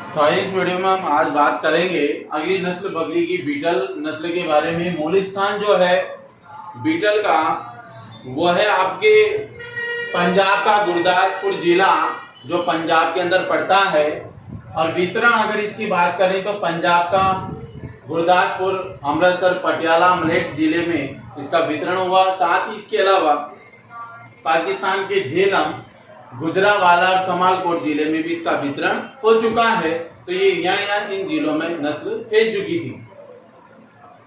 तो इस वीडियो में हम आज बात करेंगे अगली नस्ल बकरी की बीटल नस्ल के बारे में। मूलिस्तान जो है बीटल का वो है आपके पंजाब का गुरदासपुर जिला जो पंजाब के अंदर पड़ता है। और वितरण अगर इसकी बात करें तो पंजाब का गुरदासपुर, अमृतसर, पटियाला, अमलेट जिले में इसका वितरण हुआ। साथ ही इसके अलावा पाकिस्तान के झेलम, गुजरावाला और समालकोट जिले में भी इसका वितरण हो चुका है। तो ये यहाँ इन जिलों में नस्ल फैल चुकी थी।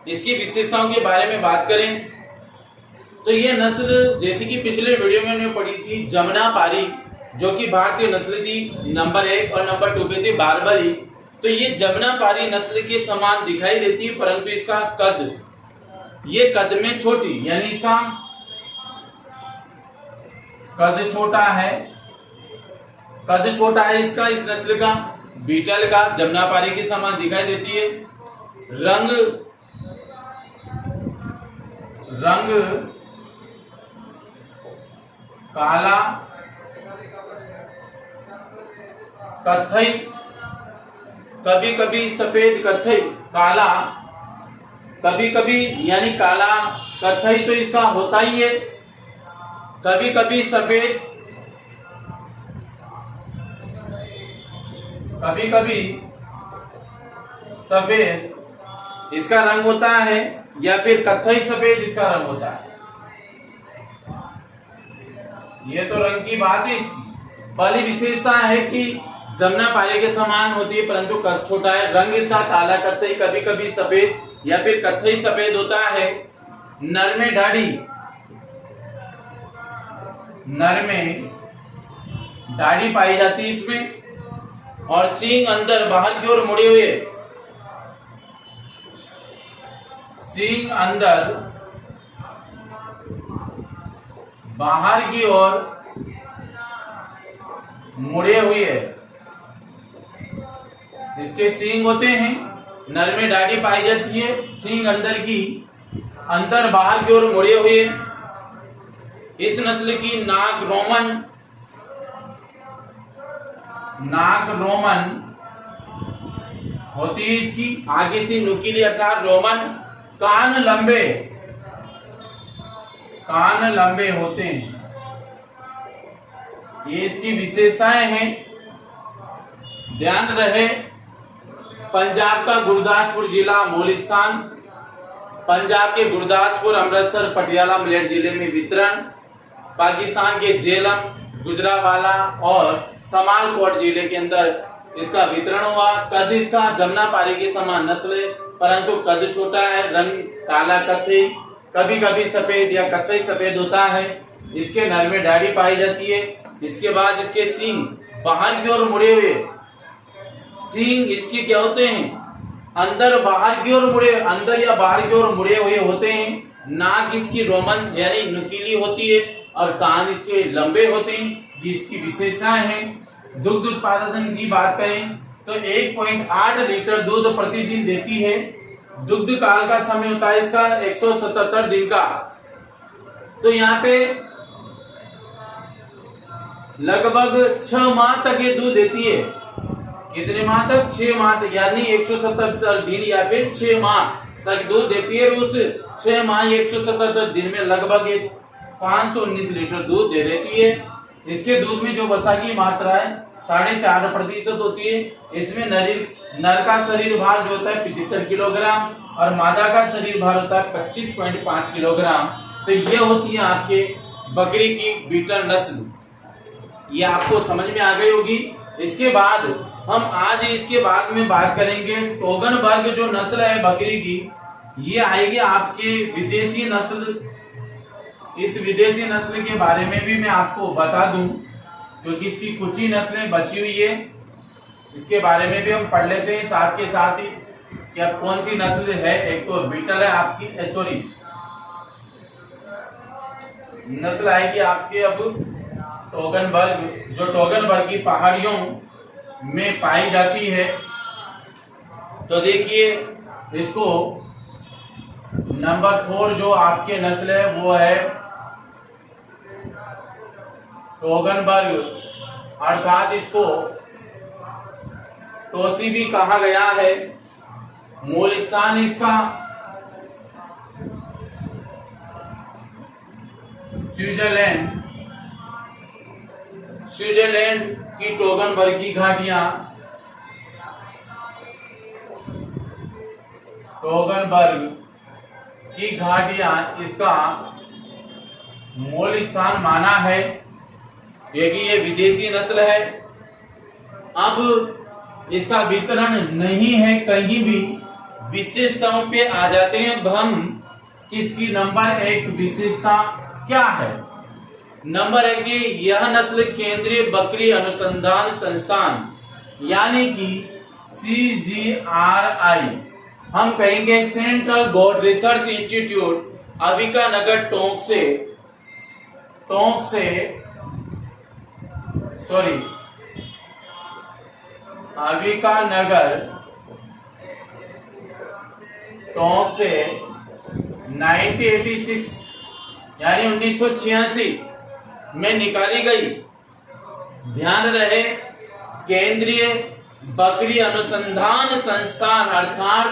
इसकी विशेषताओं के बारे में बात करें तो ये नस्ल जैसे कि पिछले वीडियो में हमने पढ़ी थी जमुनापारी, जो कि भारतीय नस्ल थी, नंबर 1 और नंबर 2 पे थी बारबरी। तो ये जमुनापारी नस्ल के समान दिखाई देती है, परंतु इसका ये कद में छोटी, यानी इसका कद छोटा है। कद छोटा है इसका, इस नस्ल का, बीटल का, जमुनापारी के समान दिखाई देती है। रंग काला, कत्थई, कभी कभी सफेद कत्थई, काला, कभी कभी यानी काला कत्थई तो इसका होता ही है, कभी कभी सफेद, कभी कभी सफेद इसका रंग होता है, या फिर कत्थई सफेद इसका रंग होता है। ये तो रंग की बात है। इसकी पहली विशेषता है कि जमुनापारी के समान होती है, परंतु कद छोटा है। रंग इसका काला, कत्थई, कभी कभी सफेद या फिर कत्थई सफेद होता है। नर में दाढ़ी पाई जाती है इसमें, और सींग अंदर बाहर की ओर मुड़े हुए, सींग अंदर बाहर की ओर मुड़े हुए इसके सींग होते हैं। नर में दाढ़ी पाई जाती है, सींग अंदर बाहर की ओर मुड़े हुए। इस नस्ल की नाक रोमन होती है, इसकी आगे से नुकीली अर्थात रोमन। कान लंबे होते हैं। ये इसकी विशेषताएं हैं। ध्यान रहे, पंजाब का गुरदासपुर जिला मूलिस्तान, पंजाब के गुरदासपुर, अमृतसर, पटियाला, अमलेट जिले में वितरण, पाकिस्तान के झेलम, गुजरावाला और समालकोट जिले के अंदर इसका वितरण हुआ। कद इसका जमुनापारी के समान नस्ल है, परंतु कद छोटा है। रंग काला, कत्थई, कभी कभी सफेद या कत्थई सफेद होता है। इसके नर में दाढ़ी पाई जाती है। इसके बाद इसके सींग बाहर की ओर मुड़े हुए, सींग इसके क्या होते हैं, अंदर या बाहर की ओर मुड़े हुए होते हैं। नाक इसकी रोमन यानी नुकीली होती है, और कान इसके लंबे होते हैं। जिसकी विशेषताएं हैं। दुग्ध उत्पादन की बात करें तो 1.8 लीटर दूध प्रतिदिन देती है। दुग्ध काल का समय होता है इसका 177 दिन का। तो यहाँ पे लगभग 6 माह तक ये दूध देती है। कितने माह तक? 6 माह तक, यानी 177 दिन या फिर 6 माह तक दूध देती है। उस 6 माह 177 दिन में लगभग 519 लीटर दूध दे देती है। इसके दूध में जो वसा की मात्रा है 4.5% होती है। इसमें नर का शरीर भार जो होता है 75 किलोग्राम और मादा का शरीर भार होता है 25.5 किलोग्राम। तो ये होती है आपके बकरी की बीटल नस्ल। ये आपको समझ में आ गई होगी। इसके बाद हम आज इसके बाद में बात करेंगे टोगनबर्ग जो नस्ल है बकरी की, ये आएगी आपके विदेशी नस्ल। इस विदेशी नस्ल के बारे में भी मैं आपको बता दूं, क्योंकि इसकी कुछ ही नस्लें बची हुई है। इसके बारे में भी हम पढ़ लेते हैं साथ के साथ ही कि अब कौन सी नस्ल है। एक तो बीटल है आपकी, नस्ल आएगी आपके अब टोगनबर्ग, जो टोगनबर्ग की पहाड़ियों में पाई जाती है। तो देखिए इसको नंबर 4 जो आपके नस्ल है वो है टोगनबर्ग, अर्थात इसको टोसी भी कहा गया है। मूल स्थान इसका स्विट्जरलैंड की टोगनबर्ग की घाटियां, टोगनबर्ग की घाटियां इसका मूल स्थान माना है, क्योंकि ये विदेशी नस्ल है। अब इसका वितरण नहीं है कहीं भी, विशेषताओं पे आ जाते हैं। अब हम किसकी नंबर 1 विशेषता क्या है? नंबर 1 की यह नस्ल केंद्रीय बकरी अनुसंधान संस्थान यानी कि CGRI, हम कहेंगे सेंट्रल गोट रिसर्च इंस्टीट्यूट, अविका नगर अविका नगर टोंक से 1986 यानी 1986 में निकाली गई। ध्यान रहे, केंद्रीय बकरी अनुसंधान संस्थान अर्थात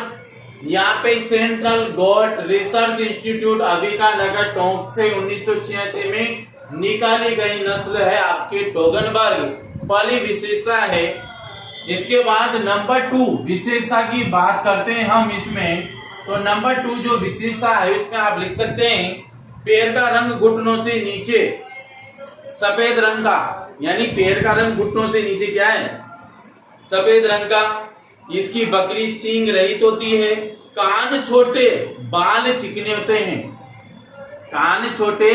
यहाँ पे सेंट्रल गोट रिसर्च इंस्टीट्यूट अविका नगर टोंक से 1986 में निकाली गई नस्ल है आपकी टोगनबर्ग, पहली विशेषता है। इसके बाद नंबर 2 विशेषता की बात करते हैं हम इसमें, तो नंबर 2 जो विशेषता है उसमें आप लिख सकते हैं पैर का रंग घुटनों से नीचे सफेद रंग का, यानी पैर का रंग घुटनों से नीचे क्या है? सफेद रंग का। इसकी बकरी सींग रहित होती है, कान छोटे बाल चिकने होते हैं, कान छोटे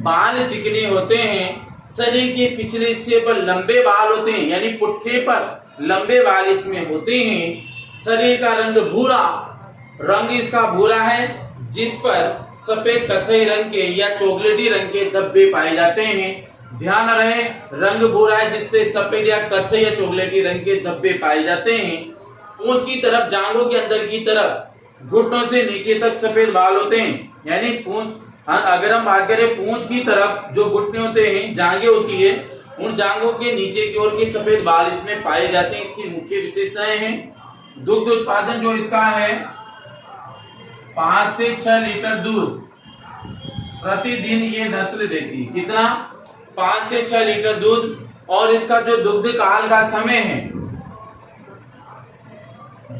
बाल चिकने होते हैं, शरीर के पिछले हिस्से पर लंबे बाल होते हैं, यानी पुट्ठे पर लंबे बाल इसमें होते हैं। शरीर का रंग भूरा, रंग इसका भूरा है, जिस पर सफेद कत्थई रंग के या चॉकलेटी रंग के धब्बे पाए जाते हैं। ध्यान रहे, रंग भूरा है जिसपे सफेद या कत्थई या चॉकलेटी रंग के धब्बे पाए जाते हैं। पूंछ की तरफ, जांघों के अंदर की तरफ, घुटनों से नीचे तक सफेद बाल होते हैं, यानी पूंछ, अगर हम बात करें पूंछ की तरफ जो घुटने होते हैं, जांघें होती है, उन जांघों के नीचे की ओर के सफेद बाल इसमें पाए जाते हैं। इसकी मुख्य विशेषताएं हैं, दुग्ध उत्पादन जो इसका है 5 से 6 लीटर दूध प्रतिदिन ये नस्ल देती है। कितना? 5 से 6 लीटर दूध। और इसका जो दुग्ध काल का समय है,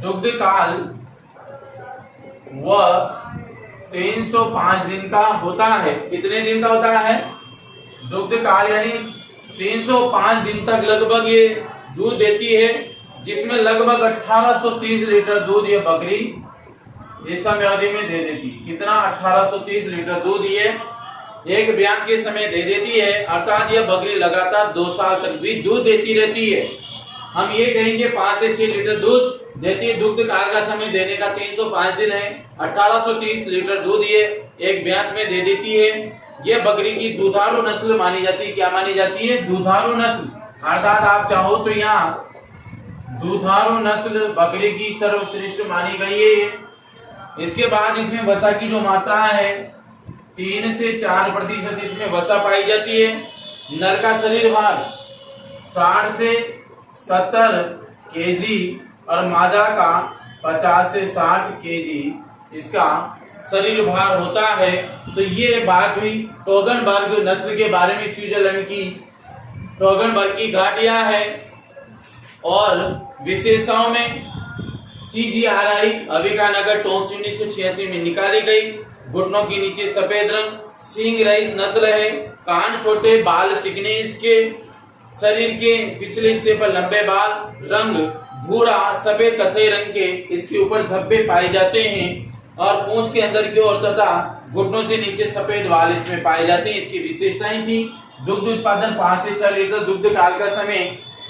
दुग्ध काल वह 305 दिन का होता है। कितने दिन का होता है दुग्ध काल? यानी 305 दिन तक लगभग ये दूध देती है, जिसमें लगभग 1830 लीटर दूध ये बकरी इस समय अवधि में दे देती है। कितना? 1830 लीटर दूध ये एक ब्यान के समय दे देती है, अर्थात यह बकरी लगातार 2 साल तक भी दूध देती रहती है। हम ये कहेंगे 5 से 6 लीटर दूध देती है। दुग्ध काल का समय देने का 305 दिन है, 1830 लीटर दूध ये एक ब्यान में दे देती है। यह बकरी की दुधारू नस्ल मानी जाती है। क्या मानी जाती है? दुधारू नस्ल, अर्थात आप चाहो तो यहाँ दुधारू नस्ल बकरी की सर्वश्रेष्ठ मानी गई है। इसके बाद इसमें वसा की जो मात्रा है 3 से 4% इसमें वसा पाई जाती है। नर का शरीर भार 60 से 70 केजी और मादा का 50 से 60 केजी इसका शरीर भार होता है। तो ये बात हुई टोगनबर्ग नस्ल के बारे में। स्विट्जरलैंड की टोगनबर्ग की घाटियां है और विशेषताओं में CGRI अविका नगर टोंक 1986 में निकाली गई। घुटनों के नीचे सफेद रंग, सींग रहित नस्ल है, कान छोटे बाल चिकने, इसके शरीर के पिछले हिस्से पर लंबे बाल, रंग भूरा सफेद कत्थई रंग के इसके ऊपर धब्बे पाए जाते हैं और पूंछ के अंदर की ओर तथा घुटनों से नीचे सफेद बाल इसमें पाए जाते हैं। इसकी विशेषताएं थी दुग्ध उत्पादन 5 से 6 लीटर, दुग्ध काल का समय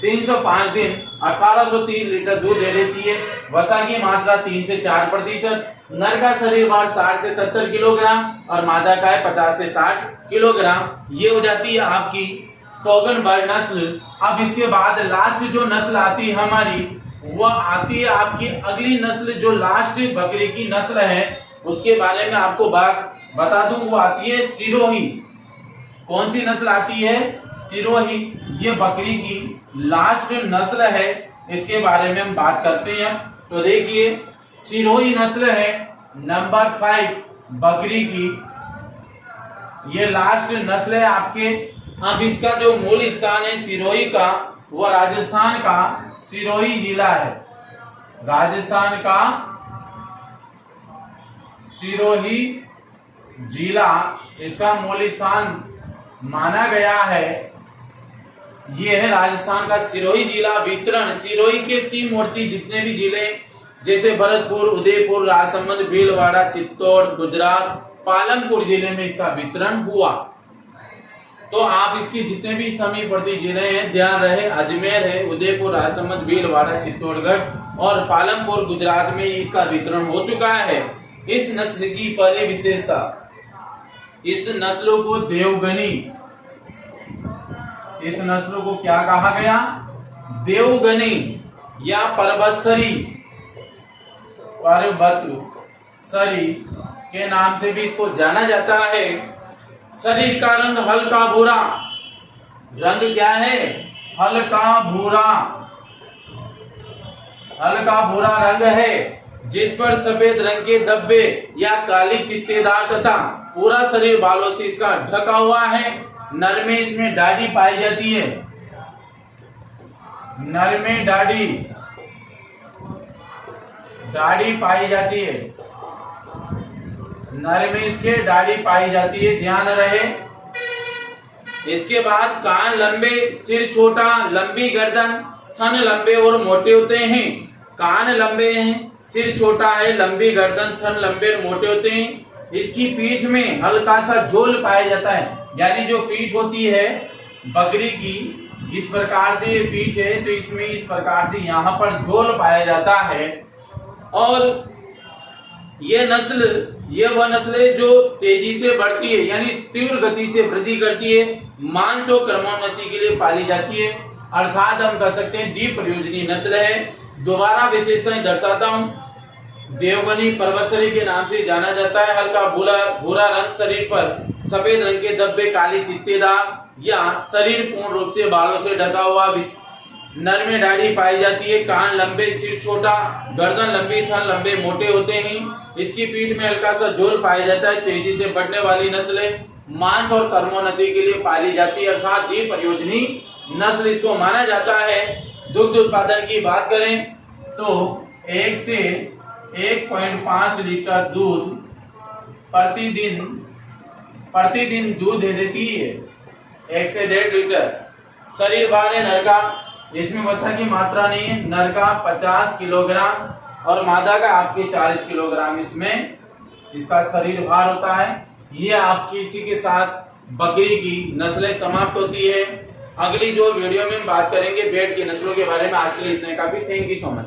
305 दिन, 1830 लीटर दूध दे देती है। वसा की मात्रा 3 से 4%। नर का शरीर भार 60 से 70 किलोग्राम और मादा का है 50 से 60 किलोग्राम। ये हो जाती है आपकी टोगनबर्ग नस्ल। अब इसके बाद लास्ट जो नस्ल आती है हमारी, वह आती है आपकी अगली नस्ल, जो लास्ट बकरी की नस्ल है उसके बारे में आपको बात बता दूं, वो आती है सिरोही। कौन सी नस्ल आती है? सिरोही। ये बकरी की लास्ट नस्ल है इसके बारे में हम बात करते हैं। तो देखिए सिरोही नस्ल है नंबर 5 बकरी की, ये लास्ट नस्ल है आपके। अब इसका जो मूल स्थान है सिरोही का, वह राजस्थान का सिरोही जिला है। राजस्थान का सिरोही जिला इसका मूल स्थान माना गया है। ये है राजस्थान का सिरोही जिला। वितरण सिरोही के सीमावर्ती जितने भी जिले जैसे भरतपुर, उदयपुर, राजसमंद, भीलवाड़ा, चित्तौड़, गुजरात, पालमपुर जिले में इसका वितरण हुआ। तो आप इसकी जितने भी समीपवर्ती जिले हैं ध्यान रहे, अजमेर है, उदयपुर, राजसमंद, भीलवाड़ा, चित्तौड़गढ़ और पालमपुर गुजरात में इसका वितरण हो चुका है। इस नस्ल की पहली विशेषता, इस नस्ल को देवगनी, इस नस्ल को क्या कहा गया? देवगनी या पर्वतसरी, पर्वतसरी के नाम से भी इसको जाना जाता है। शरीर का रंग हल्का भूरा, रंग क्या है? हल्का भूरा, हल्का भूरा रंग है, जिस पर सफेद रंग के धब्बे या काली चित्तेदार तथा पूरा शरीर बालों से इसका ढका हुआ है। नर में इसमें दाढ़ी पाई जाती है, नर में दाढ़ी पाई जाती है, नर में इसके दाढ़ी पाई जाती है, ध्यान रहे। इसके बाद कान लंबे, सिर छोटा, लंबी गर्दन, थन लंबे और मोटे होते हैं। कान लंबे हैं, सिर छोटा है, लंबी गर्दन, थन लंबे और मोटे होते हैं। इसकी पीठ में हल्का सा झोल पाया जाता है, यानी जो पीठ होती है बकरी की, इस प्रकार से ये पीठ है तो इसमें इस प्रकार से यहाँ पर झोल पाया जाता है। और ये वह नस्ल है जो तेजी से बढ़ती है, यानी तीव्र गति से वृद्धि करती है, मांस और क्रमोन्नति के लिए पाली जाती है, अर्थात हम कह सकते हैं द्विप्रयोजनी नस्ल है। दोबारा विशेषताएं दर्शाता हूं, देवगनी पर्वतसरी के नाम से जाना जाता है। हल्का भूरा रंग, शरीर पर सफेद रंग के धब्बे, काली चित्तेदार या शरीर पूर्ण रूप से बालों से ढका हुआ, नर में दाढ़ी पाई जाती है। कान लंबे, सिर छोटा, गर्दन लंबी, थन लंबे मोटे होते हैं। इसकी पीठ में हल्का सा झोल पाया जाता है। तेजी से बढ़ने वाली नस्ल है, मांस और कर्मोन्नति के लिए पाली जाती है, अर्थात द्विप्रयोजनी नस्ल इसको माना जाता है। दुग्ध उत्पादन की बात करें तो 1 से 1.5 लीटर दूध प्रतिदिन दूध दे देती है, 1 से 1.5 लीटर। शरीर भार है नर का, इसमें वसा की मात्रा नहीं है, नर का 50 किलोग्राम और मादा का आपके 40 किलोग्राम इसमें इसका शरीर भार होता है। ये आपकी इसी के साथ बकरी की नस्लें समाप्त होती है। अगली जो वीडियो में हम बात करेंगे भेड़ की नस्लों के बारे में। आज के लिए इतने काफी। Thank you so much.